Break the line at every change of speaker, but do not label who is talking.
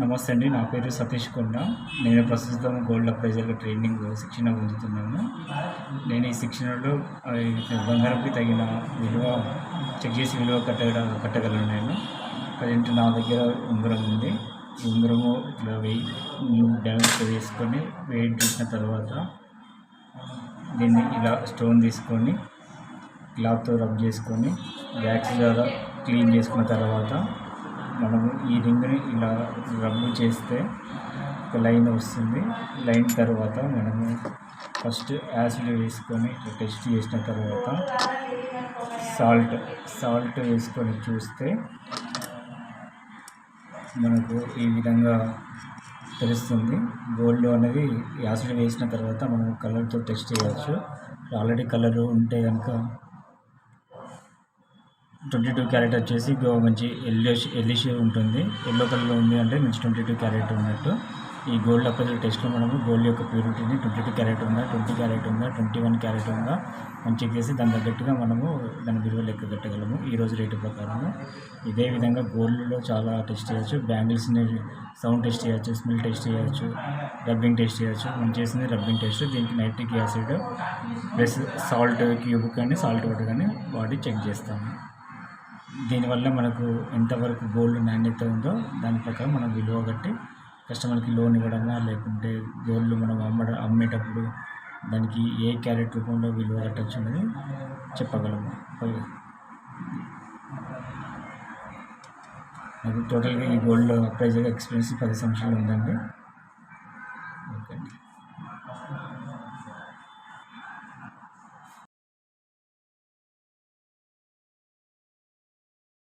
నమస్తే అండి, నా పేరు సతీష్ కొండ. నేను ప్రస్తుతం గోల్డ్ అప్రైజర్గా శిక్షణ పొందుతున్నాను. నేను ఈ శిక్షణలో బంగారంకి తగిన విలువ చెక్ చేసి విలువ కట్టగలను. నేను ప్రజెంట్ నా దగ్గర ఉంగరం ఉంది. ఈ ఉంగరము ఇట్లా బ్యాలెన్స్ వేసుకొని వెయిట్ చూసిన తర్వాత దీన్ని ఇలా స్టోన్ తీసుకొని క్లాత్తో రబ్ చేసుకొని వ్యాక్స్ ద్వారా క్లీన్ చేసుకున్న తర్వాత మనము ఈ రింగ్ని ఇలా రబ్ చేస్తే ఒక లైన్ వస్తుంది. లైన్ తర్వాత మనము ఫస్ట్ యాసిడ్ వేసుకొని టెస్ట్ చేసిన తర్వాత సాల్ట్ వేసుకొని చూస్తే మనకు ఈ విధంగా తెలుస్తుంది. గోల్డ్ అనేది యాసిడ్ వేసిన తర్వాత మనం కలర్తో టెస్ట్ చేయవచ్చు. ఆల్రెడీ కలర్ ఉంటే కనుక 22 క్యారెట్ వచ్చేసి మంచి ఎల్లిష్ ఉంటుంది. ఎల్లో కలర్లో ఉంది అంటే మంచి 22 క్యారెట్ ఉన్నట్టు. ఈ గోల్డ్ అప్రైజర్ టెస్ట్లో మనము గోల్డ్ యొక్క ప్యూరిటీని 22 క్యారెట్ ఉందా, 20 క్యారెట్ ఉందా, 21 క్యారెట్ ఉందా మనం చెక్ చేసి దాని తగ్గట్టుగా మనము దాని విలువ లెక్క కట్టగలము ఈరోజు రేటు ప్రకారము. ఇదే విధంగా గోల్డ్లో చాలా టెస్ట్ చేయవచ్చు. బ్యాంగిల్స్ని సౌండ్ టెస్ట్ చేయవచ్చు, స్మెల్ టెస్ట్ చేయవచ్చు, రబ్బింగ్ టెస్ట్ చేయవచ్చు. మనం చేసింది రబ్బింగ్ టెస్ట్. దీనికి nitric acid plus salt cube కానీ సాల్ట్ వాటర్ కానీ వాడి చెక్ చేస్తాము. దీనివల్ల మనకు ఎంతవరకు గోల్డ్ నాణ్యత ఉందో దాని ప్రకారం మనం విలువ కట్టి కస్టమర్కి లోన్ ఇవ్వడమా లేకుంటే గోల్డ్ మనం అమ్మేటప్పుడు దానికి ఏ క్యారెట్ రూపంలో విలువ కట్టచ్చు అనేది చెప్పగలము. నాకు టోటల్గా ఈ గోల్డ్ అప్రైజర్ ఎక్స్పీరియన్స్ 10 సంవత్సరాలు ఉందండి.